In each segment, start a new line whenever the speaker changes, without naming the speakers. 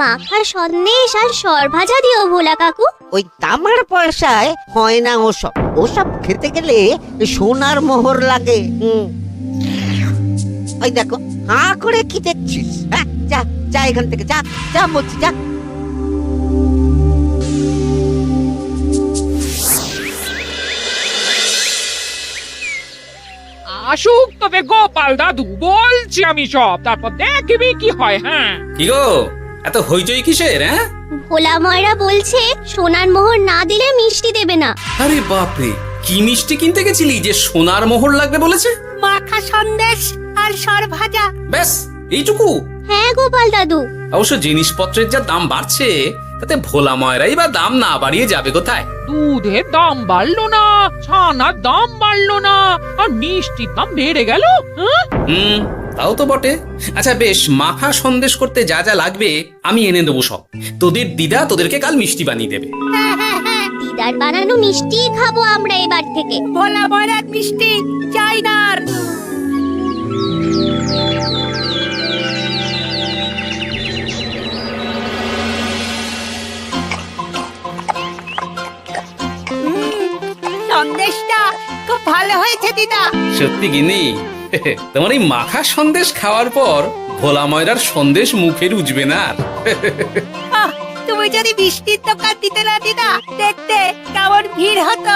মাখা সন্দেশ আর সরভাজা দিও ভোলা কাকু।
ওই তামার পয়সায় হয় না ওসব। ওসব খেতে গেলে সোনার মোহর লাগে। ওই দেখো, হাঁ করে কি দেখছিস? হ্যাঁ, যা যা এখান থেকে, যা যা বলছি, যা।
আসুক তবে গোপাল দাদু, বলছি আমি সব, তারপর দেখবি কি হয়। হ্যাঁ,
কি গো, এত হইচই কিসের? হ্যাঁ,
ভোলা ময়রা বলছে সোনার মোহর না দিলে মিষ্টি দেবে না।
আরে বাপরে, কি মিষ্টি কিনতে গেছিলি যে সোনার মোহর লাগবে বলেছে?
মাখা সন্দেশ আর সরভাজা।
ব্যাস এইটুকু?
হ্যাঁ গোপাল দাদু।
অবশ্য জিনিসপত্রের যা দাম বাড়ছে, তাতে ভোলা ময়রাই বা দাম না বাড়িয়ে যাবে কোথায়?
দুধের দাম বাড়লো না, ছানার দাম বাড়লো না, আর মিষ্টির দাম বেড়ে গেল।
হুম, তাও তো বটে। আচ্ছা বেশ, মাখা সন্দেশ করতে যা যা লাগবে আমি এনে দেবো সব। তোদের দিদা তোদেরকে কাল মিষ্টি বানিয়ে দেবে।
দিদার বানানো মিষ্টি খাবো আমরা এবার থেকে।
ভোলা ময়রার মিষ্টি চাই না আর। সন্দেশটা খুব ভালো হয়েছে দিদা।
সত্যি গিনি, তোমার এই মাখা সন্দেশ খাওয়ার পর ভোলা ময়রার সন্দেশ মুখে রুজবে না আর।
আহ, তুমি যদি মিষ্টির দোকান দিতে না দিদা, দেখতে কেমন ভিড় হতো।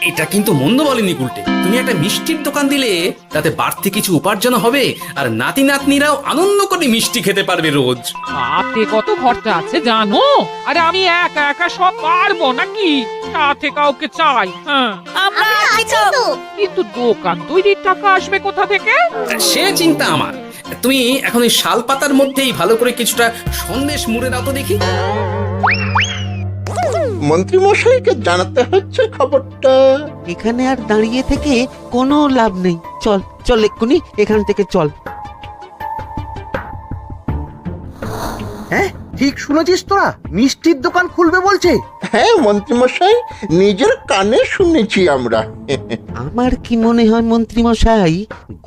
এটা কিন্তু মন্দ বলেনি গুলটে। তুমি একটা মিষ্টির দোকান দিলে তাতে বাড়তি কিছু উপার্জন হবে, আর নাতি নাতনিরাও আনন্দ করে মিষ্টি খেতে পারবে রোজ।
হাতে কত খরচা আছে জানো? আরে আমি একা একা সব পারবো নাকি? সাথে কাউকে চাই। হ্যাঁ,
আমরা আছি তো।
কিন্তু দোকান তৈরির টাকা আসবে কোথা থেকে?
সে চিন্তা আমার। তুমি এখন এই শাল পাতার মধ্যেই ভালো করে কিছুটা সন্দেশ মুড়ে দাও তো দেখি।
মন্ত্রী মশাইকে জানাতে হচ্ছে খবরটা।
এখানে আর দাঁড়িয়ে থেকে কোনো লাভ নেই। চল চল, এক্ষুনি এখান থেকে চল।
হ্যাঁ, ঠিক শুনেছিস তোরা, মিষ্টির দোকান খুলবে বলছে।
হ্যাঁ মন্ত্রী মশাই, নিজের কানে শুনেছি আমরা।
আমার কি মনে হয় মন্ত্রী মশাই,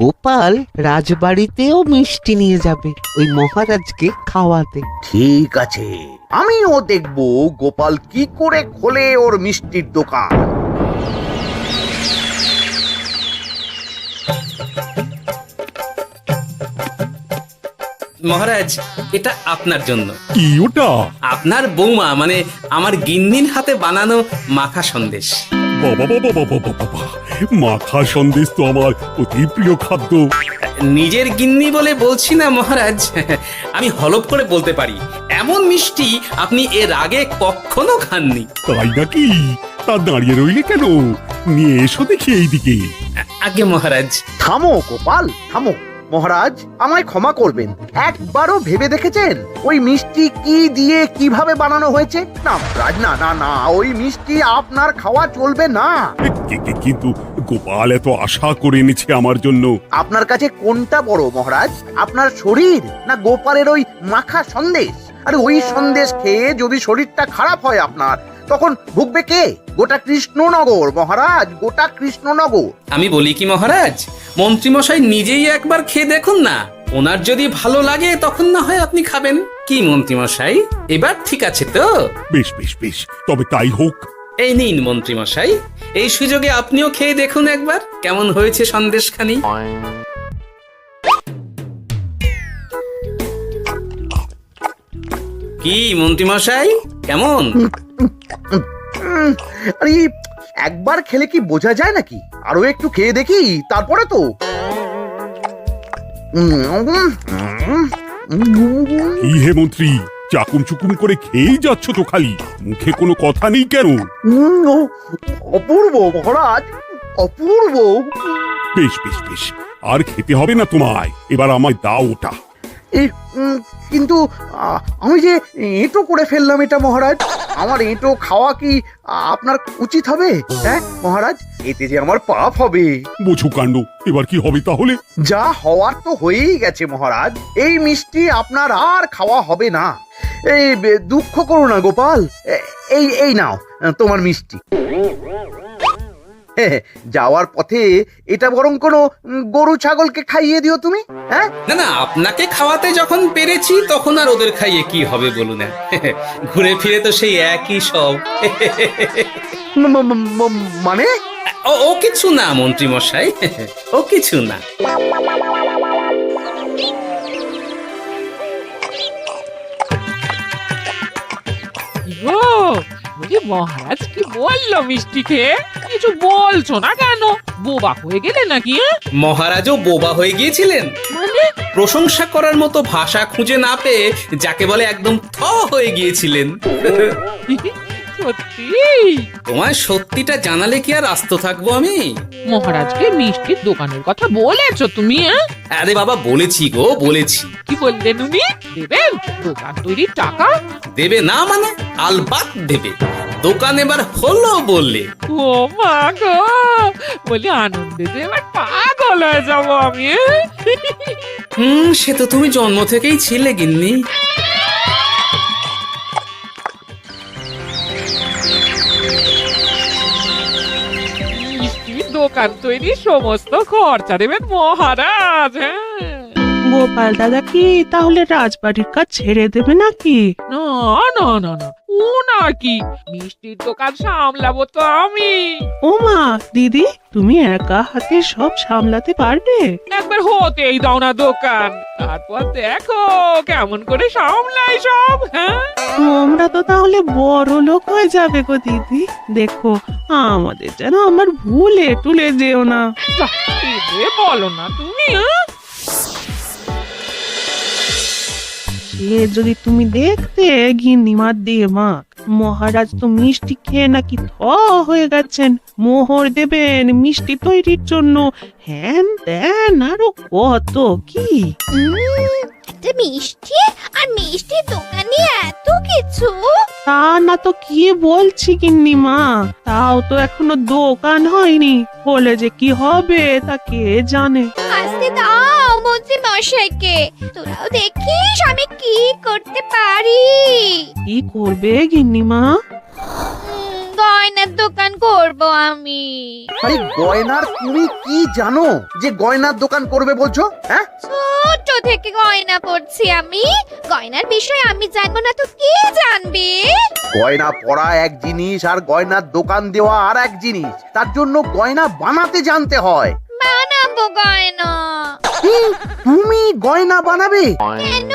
গোপাল রাজবাড়িতেও মিষ্টি নিয়ে যাবে ওই মহারাজকে খাওয়াতে।
ঠিক আছে, আমিও দেখবো গোপাল কি করে খোলে ওর মিষ্টির দোকান।
মহারাজ, এটা আপনার জন্য।
কি ওটা?
আপনার বৌমা মানে আমার গিন্নির হাতে বানানো মাখা সন্দেশ।
বাবা বাবা বাবা বাবা, মাখা সন্দেশ তো আমার অতি প্রিয় খাদ্য।
নিজের গিন্নি বলে বলছি না মহারাজ, আমি হলপ করে বলতে পারি এমন মিষ্টি আপনি এর আগে কখনো খাননি।
তাই নাকি? তা দাঁড়িয়ে রইলে কেন? নিয়ে এসো দেখি এইদিকে।
আগে মহারাজ।
থামো গোপাল, থামো। মহারাজ, আমায় ক্ষমা করবেন, একবারও ভেবে দেখেছেন ওই মিষ্টি কি দিয়ে কিভাবে বানানো হয়েছে? না মহারাজ, না না না, ওই মিষ্টি আপনার খাওয়া চলবে না।
কিন্তু গোপাল এত আশা করে এনেছে আমার জন্য।
আপনার কাছে কোনটা বড় মহারাজ, আপনার শরীর না গোপালের ওই মাখা সন্দেশ? আরে ওই সন্দেশ খেয়ে যদি শরীরটা খারাপ হয় আপনার, তখন ভুগবে কে? গোটা কৃষ্ণনগর মহারাজ, গোটা কৃষ্ণনগর।
আমি বলি কি মহারাজ, মন্ত্রীমশাই নিজেই একবার খেয়ে দেখুন না, ওনার যদি ভালো লাগে তখন না হয় আপনি খাবেন। কি মন্ত্রীমশাই, এবার ঠিক আছে তো?
বেশ বেশ বেশ, তবে তাই হোক।
এই নিন মন্ত্রীমশাই, এই সুযোগে আপনিও খেয়ে দেখুন একবার কেমন হয়েছে সন্দেশখানি। কি মন্ত্রীমশাই, কেমন?
আরে একবার খেলে কি বোঝা যায় নাকি? আরো একটু খেয়ে দেখি তারপরে তো।
কি হে মন্ত্রী, চাকুম চুকুম করে খেয়েই যাচ্ছ তো খালি, মুখে কোনো কথা নেই কেন?
অপূর্ব মহারাজ, অপূর্ব।
বেশ বেশ বেশ, আর খেতে হবে না তোমায়, এবার আমায় দাও ওটা।
কিন্তু আমি যে এঁটো করে ফেললাম এটা মহারাজ, আমার এঁটো খাওয়া কি আপনার উচিত হবে? হ্যাঁ মহারাজ, এতে যে আমার পাপ হবে।
বোঝো কাণ্ড, এবার কি হবে তাহলে?
যা হওয়ার তো হয়েই গেছে মহারাজ, এই মিষ্টি আপনার আর খাওয়া হবে না। এই দুঃখ করো না গোপাল, এই এই নাও তোমার মিষ্টি। যাওয়ার পথে এটা বরং কোনো গরু ছাগলকে খাইয়ে দিও তুমি। হ্যাঁ,
না না, আপনাকে খাওয়াতে যখন পেরেছি তখন আর ওদের খাইয়ে কি হবে বলুন না। ঘুরে ফিরে তো সেই একই সব।
মানে
ও কিছু না মন্ত্রী মশাই, ও কিছু না।
ও বলি মহারাজ কি বললো মিষ্টি খেয়ে? কিছু বলছো না কেন? বোবা হয়ে গেলে নাকি?
মহারাজও বোবা হয়ে গিয়েছিলেন?
মানে
প্রশংসা করার মতো ভাষা খুঁজে না পেয়ে যাকে বলে একদম থ হয়ে গিয়েছিলেন।
সত্যি?
তোমায় সত্যিটা জানালে কি আর আস্ত থাকবো আমি?
মহারাজকে মিষ্টির দোকানের কথা বলেছো তুমি?
আরে বাবা, বলেছি গো, বলেছি।
কি বললেন উনি? দেবেন দোকান তৈরির টাকা?
দেবে না মানে? আলবাত দেবে। দোকান এবার হলো বললে।
ও মা গো, বলি আনন্দে যে এবার পাগল হয়ে যাবো আমি।
সে তো তুমি জন্ম থেকেই ছিলে গিন্নি।
মিষ্টির দোকান তৈরির সমস্ত খরচা দেবেন মহারাজ। হ্যাঁ,
গোপাল দাদা কি তাহলে রাজবাড়ির কাজ ছেড়ে দেবে নাকি?
না না না না, ও না কি, মিষ্টির দোকান সামলাবো তো আমি।
ওমা দিদি, তুমি একা হাতে সব সামলাতে পারবে?
একবার হতেই দাও না দোকান, তারপর দেখো কেমন করে সামলাই সব। হ্যাঁ,
তোমরা তো তাহলে বড় লোক হয়ে যাবে গো দিদি। দেখো আমাদের যেন আমার ভুলে টুলে যেও না।
বাহ, এ বলো না তুমি।
সে যদি তুমি দেখতে গিন্নিমার দিয়ে মাক, মহারাজ তো মিষ্টি খেয়ে নাকি থ হয়ে গেছেন। মোহর দেবেন মিষ্টি তৈরির জন্য, হ্যান ত্যান আরো কত কি।
একটা মিষ্টি আর মিষ্টির দোকানে এত কিছু।
তা না তো কি বলছি গিন্নিমা, তাও তো এখনো দোকান হয়নি, বলে যে কি হবে তা কে জানে।
আসতে দাও মন্ত্রী মশাইকে, তোরাও দেখিস আমি কি করতে পারি।
কি করবে গিন্নিমা?
গয়নার দোকান করব আমি।
আরে গয়নার তুমি কি জানো যে গয়নার দোকান করবে বলছো? হ্যাঁ,
ছোট থেকে গয়না পড়ছি আমি, গয়নার বিষয়ে আমি জানবো না তো কে জানবে?
গয়না পরা এক জিনিস আর গয়নার দোকান দেওয়া আর এক জিনিস। তার জন্য গয়না বানাতে জানতে হয়।
বানাবো গয়না।
তুমি গয়না বানাবে?
কেন?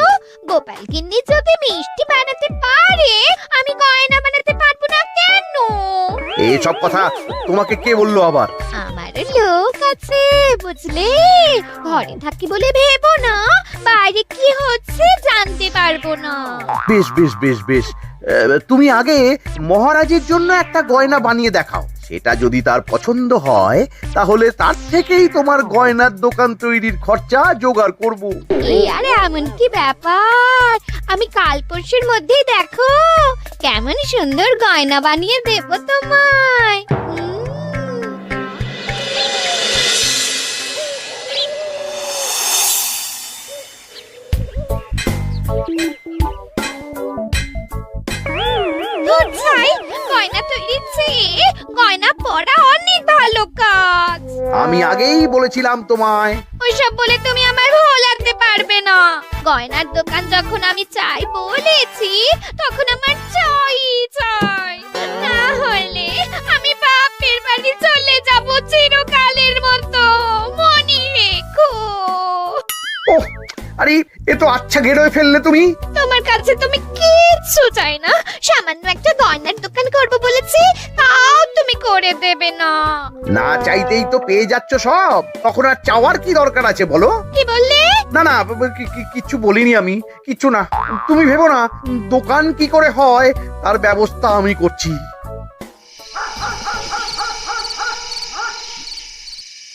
গোপাল গিন্নি যদি মিষ্টি বানাতে পারে, আমি গয়না বানাতে পারবো না কেন?
এসব কথা তোমাকে কে বললো আবার?
আমার লোক আছে বুঝলে, ঘরে থাকি বলে ভেবো না, বাইরে কি হচ্ছে জানতে পারবো না।
বেশ বেশ বেশ বেশ, তুমি আগে মহারাজের জন্য একটা গয়না বানিয়ে দেখাও। সেটা যদি তার পছন্দ হয় তাহলে তার থেকেই তোমার গয়নার দোকান তৈরির খরচা জোগাড় করব।
এই আরে এমন কি ব্যাপার, আমি কাল পরশুর মধ্যেই দেখো কেমন সুন্দর গয়না বানিয়ে দেবো তোমায়। গয়না তৈরির চেয়ে গয়না পরা অনেক ভালো কাজ।
আমি আগেই বলেছিলাম তোমায়।
ওইসব বলে তুমি আমার ভোলাতে পারবে না। গয়নার দোকান যখন আমি চাই বলেছি, তখন আমার চাই চাই, না হলে আমি বাপের বাড়ি চলে যাব চিরকালের মতো, মনে রেখো।
ওহ, আরে এ তো আচ্ছা গেড়ে ফেললে তুমি।
তোমার কাছে তুমি কিচ্ছু চাই না, সামান্য একটা গয়নার দোকান করব বলেছি, তাও তুমি করে দেবে না।
না চাইতেই তো পেয়ে যাচ্ছ সব, তখন আর চাওয়ার কি দরকার আছে বলো?
কি বললে?
না না, কিচ্ছু বলিনি আমি, কিচ্ছু না। তুমি ভেবো না, দোকান কি করে হয় তার ব্যবস্থা আমি করছি।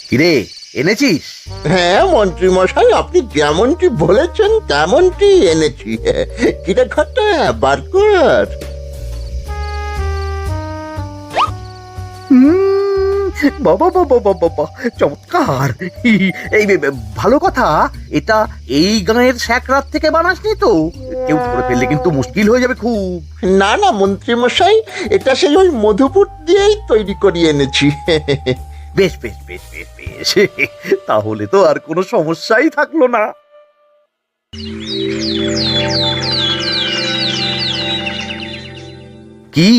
কিরে, এনেছিস?
হ্যাঁ মন্ত্রী মশাই, আপনি যেমনটি বলেছেন তেমনটি এনেছি। কিরে ঘটা, বার কর।
বাবা বাবা বাবা বাবা, চমৎকার। এই ভালো কথা, এটা এই গাঁয়ের স্যাকরাত থেকে বানাসনি তো? কেউ ধরে ফেললে কিন্তু মুশকিল হয়ে যাবে খুব।
না না মন্ত্রী মশাই, এটা সেই ওই মধুপুর দিয়েই তৈরি করিয়ে এনেছি।
বেশ বেশ বেশ বেশ বেশ তাহলে তো আর কোনো সমস্যাই থাকলো না। কি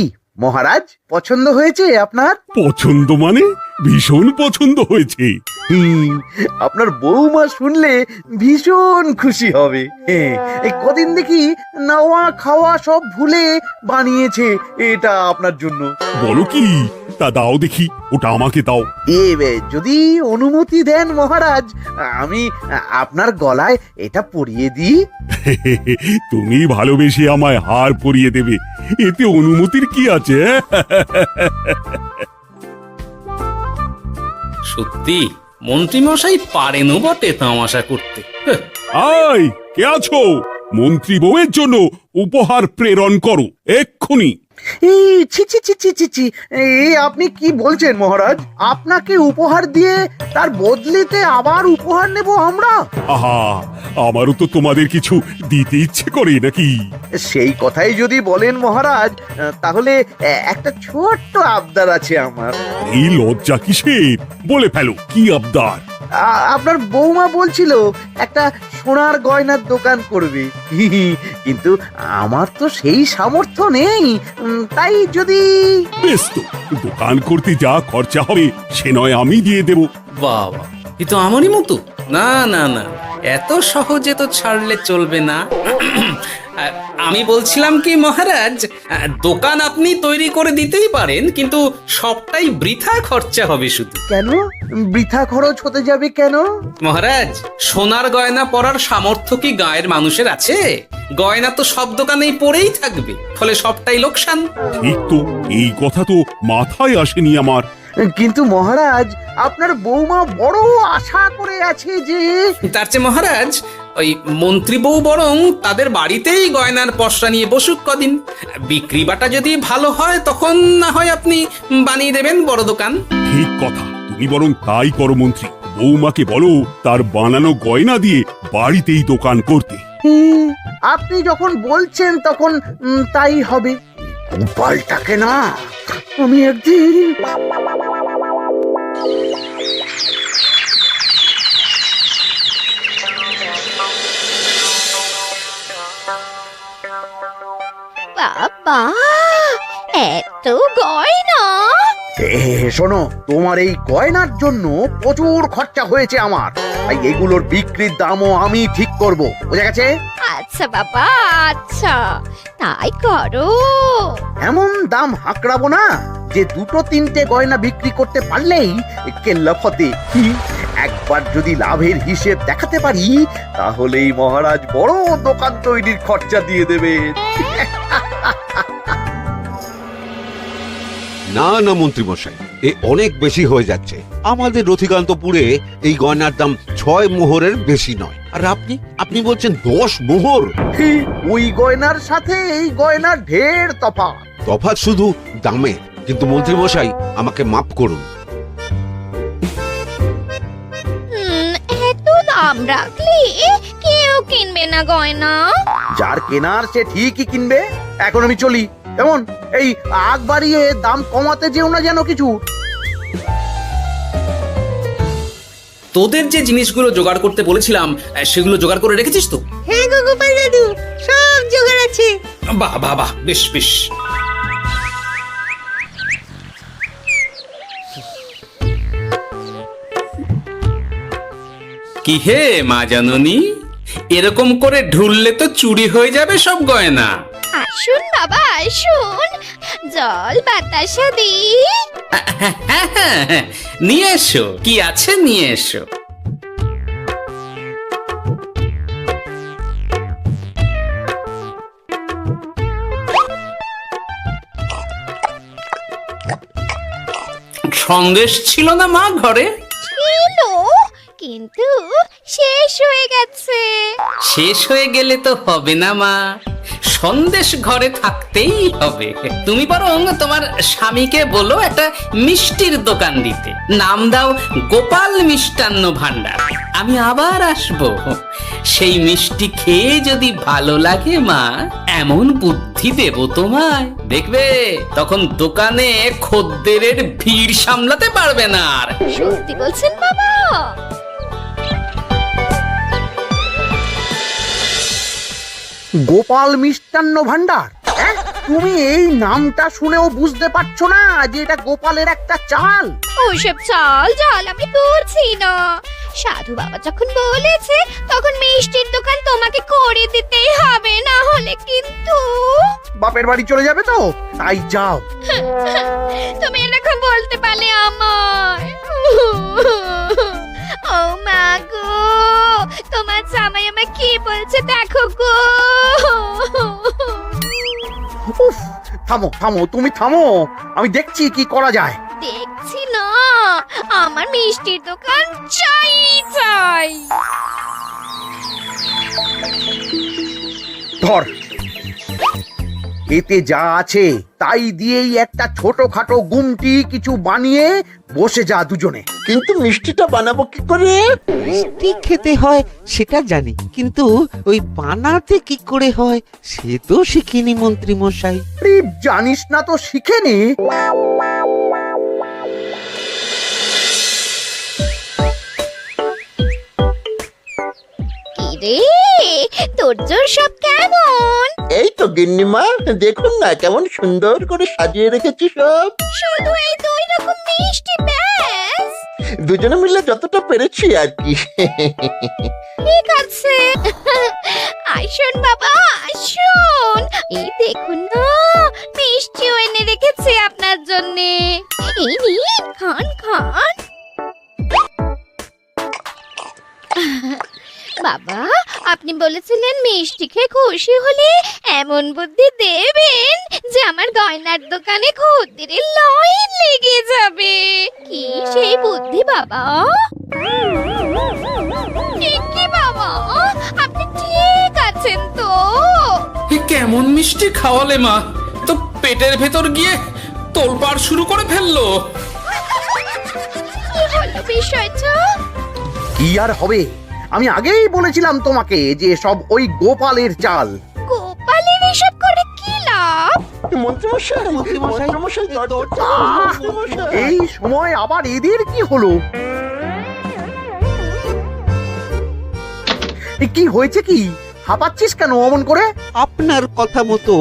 মহারাজ, পছন্দ হয়েছে আপনার?
পছন্দ মানে ভীষণ পছন্দ হয়েছে।
আপনার বৌমা শুনলে ভীষণ খুশি হবে। এই কদিন দেখি নাওয়া খাওয়া সব ভুলে বানিয়েছে এটা আপনার জন্য।
বলো কি, তা দাও দেখি, ওটা আমাকে দাও।
যদি অনুমতি দেন মহারাজ, আমি আপনার গলায় এটা পরিয়ে দিই।
তুমি ভালোবেসে আমায় হার পরিয়ে দেবে, এতে অনুমতির কি আছে?
সত্যি মন্ত্রীমশাই পারেনও বটে তামাশা করতে।
আয়, কে আছো? মন্ত্রী বউয়ের জন্য উপহার প্রেরণ করো এক্ষুনি।
এই ছি ছি ছি ছি ছি ছি, এই আপনি কি বলছেন মহারাজ? আপনাকে উপহার দিয়ে তার বদলেতে আবার উপহার নেব আমরা?
আহা, আমারও তো তোমাদের কিছু দিতে ইচ্ছে করে নাকি?
সেই কথাই যদি বলেন মহারাজ, তাহলে একটা ছোট্ট আবদার আছে আমার।
এই লজ্জা কিসের? বলে ফেলো, কি আবদার?
আপনার বৌমা বলছিল একটা সোনার গয়নার দোকান করবে, কিন্তু আমার তো সেই সামর্থ্য নেই। তাই যদি...
বেশ তো, দোকান করতে যা খরচা হবে সে নয় আমি দিয়ে দেব।
বাবা, এ তো আমারই মতো। না না না, এত সহজে তো ছাড়লে চলবে না। আমি বলছিলাম কি মহারাজ, দোকান আপনি তৈরি করে দিতেই পারেন, কিন্তু সবটাই বৃথা খরচা হবে শুধু।
কেন বৃথা খরচ হতে যাবে কেন?
মহারাজ, সোনার গয়না পরার সামর্থ্য কি গায়ের মানুষের আছে? গয়না তো সব দোকানেই পড়েই থাকবে, ফলে সবটাই লোকসান।
ঠিক তো, এই কথা তো মাথায় আসেনি আমার।
কিন্তু মহারাজ, আপনার বৌমা বড় আশা করে আছে যে...
তার চেয়ে মহারাজ, ওই মন্ত্রী বউ বরং তাদের বাড়িতেই গয়নার পসরা নিয়ে বসুক কদিন। বিক্রি বাটা যদি ভালো হয় তখন না হয় আপনি বানিয়ে দেবেন বড় দোকান।
ঠিক কথা, তুমি বরং তাই করো মন্ত্রী। বৌমাকে বলো তার বানানো গয়না দিয়ে বাড়িতেই দোকান করতে।
আপনি যখন বলছেন তখন তাই হবে। গোপালটাকে না আমি একদিন...
বাবা, এত গয়না!
শোনো, তোমার এই গয়নার জন্য প্রচুর খরচা হয়েছে আমার, তাই এগুলোর বিক্রির দামও আমি ঠিক করব, বুঝা গেছে?
আচ্ছা বাবা, আচ্ছা, তাই করো।
এমন দাম হাঁকড়াবো না যে দুটো তিনটে গয়না বিক্রি করতে পারলেই কেল্লা ফতে। একবার যদি লাভের হিসেব দেখাতে পারি, তাহলেই মহারাজ বড় দোকান তৈরির খরচা দিয়ে দেবেন।
না না মন্ত্রী মশাই, এ অনেক বেশি হয়ে যাচ্ছে। আমাদের রথিকান্তপুরে এই গয়নার দাম 6 মোহরের বেশি নয়, আর আপনি বলছেন 10 মোহর।
ওই গয়নার সাথে এই গয়নার ঢের তফাৎ।
তফাৎ শুধু দামে। কিন্তু মন্ত্রী মশাই, আমাকে মাফ করুন।
এত দাম রাখলে কেউ কিনবে না গয়না।
যার কেনার সে ঠিকই কিনবে। এখন আমি চলি। এমন এই আগ বাড়িয়ে দাম কমাতে যেও না যেন কিছু।
তোদের যে জিনিসগুলো জোগাড় করতে বলেছিলাম সেগুলো জোগাড় করে রেখেছিস তো?
হ্যাঁ গো গোপাল দাদু, সব জোগাড় আছে।
বাহ বাহ বাহ, বেশ বেশ। কি হে মা জাননী, এরকম করে ঢুললে তো চুরি হয়ে যাবে সব গয়না।
আসুন বাবা, আসুন, জল বাতাসা দিই।
নিয়ে এসো, কি আছে নিয়ে এসো। সন্দেশ ছিল না মা ঘরে?
ছিল, কিন্তু শেষ হয়ে গেছে।
শেষ হয়ে গেলে তো হবে না মা, সন্দেশ ঘরে থাকতেই হবে। তুমি বরং তোমার স্বামীকে বলো একটা মিষ্টির দোকান দিতে, নাম দাও গোপাল মিষ্টান্ন ভান্ডার। আমি আবার আসবো, সেই মিষ্টি খেয়ে যদি ভালো লাগে মা, এমন বুদ্ধি দেব তোমায়, দেখবে তখন দোকানে খদ্দেরের ভিড় সামলাতে পারবে না আর।
সত্যি বলছেন বাবা?
গোপাল মিষ্টান্ন ভান্ডার, হ্যাঁ? তুমি এই নামটা শুনেও বুঝতে পারছো না যে এটা গোপালের একটা চাল?
ওইসব চাল জাল আমি বলছি না। সাধু বাবা যখন বলেছে তখন মিষ্টির দোকান তোমাকে করে দিতেই হবে, না হলে কিন্তু
বাপের বাড়ি চলে যাবে তো, তাই যাও।
তুমি এরকম বলতে পারলে আমার। ও মা গো, তোমার জামাই আমার কি বলছে দেখো গো।
উফ, থামো থামো, তুমি থামো, আমি দেখছি কি করা যায়।
দেখছি না, আমার মিষ্টির দোকান চাই চাই।
ধর, এতে যা আছে তাই দিয়েই একটা ছোটখাটো গুমটি কিছু বানিয়ে বসে যা দুজনে।
কিন্তু মিষ্টিটা বানাবো কি করে?
মিষ্টি খেতে হয় সেটা জানি, কিন্তু ওই বানাতে কি করে হয় সে তো শিখিনি মন্ত্রী মশাই।
আরে, জানিস না তো শিখে নে।
কি রে, তোর জোর সব কেমন?
এই তো গিন্নিমা, দেখুন না কেমন সুন্দর করে সাজিয়ে রেখেছি সব।
শুধু এই দুই রকম মিষ্টি ব্যাস?
দুজনে মিলে যতটা পেরেছি আর কি।
ঠিক আছে, আসুন বাবা আসুন, এই দেখুন না মিষ্টিও এনে রেখেছি আপনার জন্যে। এই নিন, খান খান। বাবা, আপনি বলেছিলেন মিষ্টি খেয়ে খুশি হলে এমন বুদ্ধি দেবেন যে আমার গয়নার দোকানে খদ্দেরের লাইন লেগে যাবে। কি সেই বুদ্ধি বাবা? কি বাবা, আপনি ঠিক আছেন তো?
এ কেমন মিষ্টি খাওয়ালে মা, তো পেটের ভেতর গিয়ে তোলপাড় শুরু করে ফেললো।
কি হলো বিষয়টা?
কি আর হবে, আমি আগেই বলেছিলাম তোমাকে যে সব ওই গোপালের চাল।
গোপালের এসব করে কি লাভ?
মন্ত্রীমশাই,
মন্ত্রীমশাই,
মন্ত্রীমশাই,
দরজা
মন্ত্রীমশাই।
এই সময় আবার এদের কি হলো? কি হয়েছে কি? হাঁপাচ্ছিস কেন অমন করে?
আপনার কথা মতো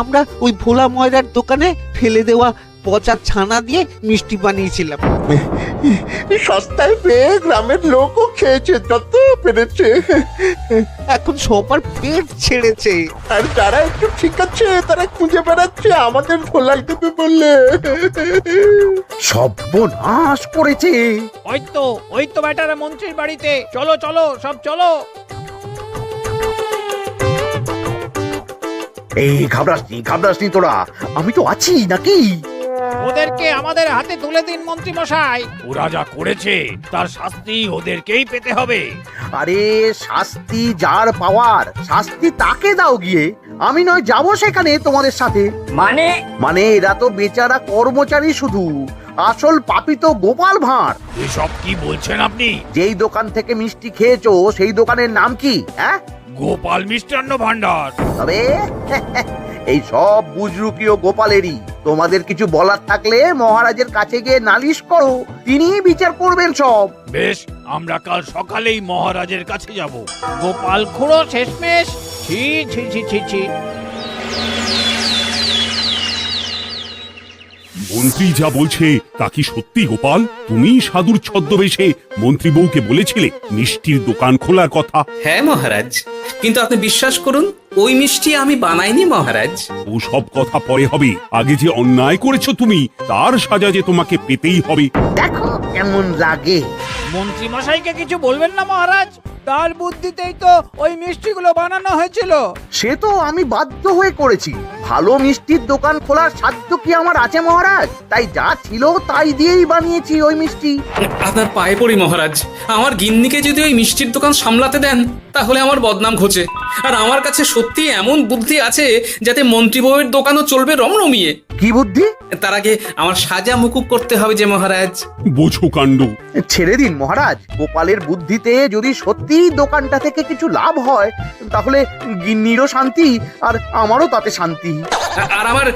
আমরা ওই ভোলা ময়রার দোকানে ফেলে দেওয়া পচা ছানা দিয়ে মিষ্টি বানিয়েছিলাম।
সস্তায় পেয়ে গ্রামের লোকও খেয়েছে যত পেরেছে।
এখন সবার পেট ছেড়েছে।
আর যারা একটু ঠিক আছে তারা খুঁজে বেড়াচ্ছে আমাদের ভোলাই দেবে বললে।
সর্বনাশ করেছে।
ওই তো বেটারা মন্ত্রীর বাড়িতে, চলো চলো সব চলো।
এই ঘাবড়াসনি তোরা, আমি তো আছি নাকি?
ওদেরকে আমাদের হাতে তুলে দিন মন্ত্রী মশাই। ওরা যা করেছে তার শাস্তি ওদেরকেই পেতে হবে।
আরে, শাস্তি যার পাওয়ার শাস্তি তাকে দাও গিয়ে, আমি নয় যাবো সেখানে তোমাদের সাথে। মানে এরা তো বেচারা কর্মচারী শুধু, আসল পাপী তো গোপাল ভাঁড়।
এসব কি বলছেন আপনি?
যেই দোকান থেকে মিষ্টি খেয়েছো সেই দোকানের নাম কি? হ্যাঁ,
গোপাল মিষ্টান্ন ভান্ডার।
তবে এই সব বুজরুকিও গোপালেরই। তোমাদের কিছু বলার থাকলে মহারাজের কাছে গিয়ে নালিশ করো, তিনি বিচার করবেন সব।
বেশ, আমরা কাল সকালেই মহারাজের কাছে যাব। গোপাল খুড়ো শেষমেশ। ছি ছি ছি ছি ছি।
মন্ত্রী যা বলছে তা কি সত্যি গোপাল? তুমি সাধুর ছদ্মবেশে মন্ত্রী বউকে বলেছিলে মিষ্টির দোকান খোলার কথা?
হ্যাঁ মহারাজ, কিন্তু আপনি বিশ্বাস করুন ওই মিষ্টি আমি বানাইনি মহারাজ।
ও সব কথা পরে হবে, আগে যে অন্যায় করেছো তুমি তার সাজা যে তোমাকে পেতেই হবে।
দেখো কেমন লাগে।
মন্ত্রী মশাইকে কিছু বলবেন না মহারাজ?
তার বুদ্ধিতেই তো ওই মিষ্টিগুলো বানানো হয়েছিল।
সে তো আমি বাধ্য হয়ে করেছি। ভালো মিষ্টির দোকান খোলার সাধ্য কি আমার আছে মহারাজ? তাই যা ছিল তাই দিয়েই বানিয়েছি ওই মিষ্টি।
আপনার পায়ে পড়ি মহারাজ, আমার গিন্নিকে যদি ওই মিষ্টির দোকান সামলাতে দেন তাহলে আমার বদনাম ঘোচে। আর আমার কাছে সত্যি এমন বুদ্ধি আছে যাতে মন্ত্রী বউয়ের দোকানও চলবে রমরমিয়ে।
কি বুদ্ধি?
তার আগে আমার সাজা মুকুব করতে হবে যে মহারাজ।
বোঝো কাণ্ড।
ছেড়ে দিন মহারাজ, গোপালের বুদ্ধিতে যদি সত্যি দোকানটা থেকে কিছু লাভ হয় তাহলে গিন্নিরও শান্তি আর আমারও তাতে শান্তি।
আর আমার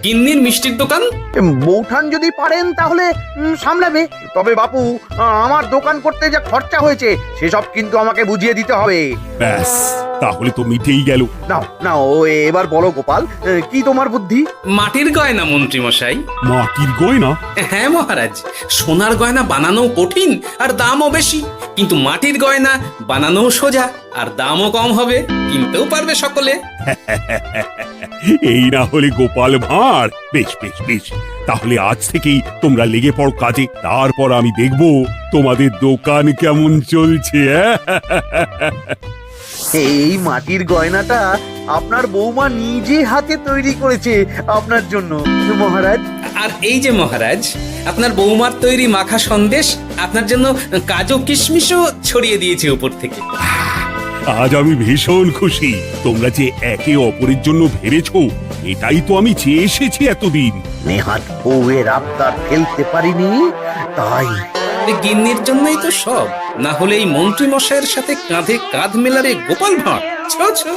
গিন্নির মিষ্টির দোকান?
বৌঠান যদি পারেন তাহলে সামলাবে। তবে বাপু, আমার দোকান করতে যা খরচা হয়েছে সেসব কিন্তু আমাকে বুঝিয়ে দিতে হবে।
ব্যাস, তাহলে তো মিটেই গেল।
নাও নাও, এবার বলো গোপাল, কি তোমার বুদ্ধি?
মাটির গয়না মন্ত্রী মশাই।
মাটির গয়না?
হ্যাঁ মহারাজ, সোনার গয়না বানানো কঠিন আর দামও বেশি, কিন্তু মাটির গয়না বানানো সোজা আর দামও কম হবে, কিনতেও পারবে সকলে।
এই না হলে গোপাল ভাঁড়। বেশ বেশ বেশ, তাহলে আজ থেকেই তোমরা লেগে পড়ো কাজে, তারপর আমি দেখব তোমাদের দোকান কেমন চলছে।
এই মাটির গয়নাটা আপনার বৌমা নিজে হাতে তৈরি করেছে আপনার জন্য মহারাজ।
আর এই যে মহারাজ, আপনার বৌমার তৈরি মাখা সন্দেশ আপনার জন্য কাজু কিশমিশও ছড়িয়ে দিয়েছে উপর থেকে।
আজ আমি ভীষণ খুশি। তোমরা যে একে অপরের জন্য ভেবেছো, এটাই তো আমি চেয়ে এসেছি এতদিন।
নেহাত বউয়ের আবদার ফেলতে পারিনি, তাই
এই গিন্নির জন্যই তো সব, না হলে এই মন্ত্রী মশাইয়ের সাথে কাঁধে কাঁধ মেলারে গোপাল ভাঁড়। ছো ছো।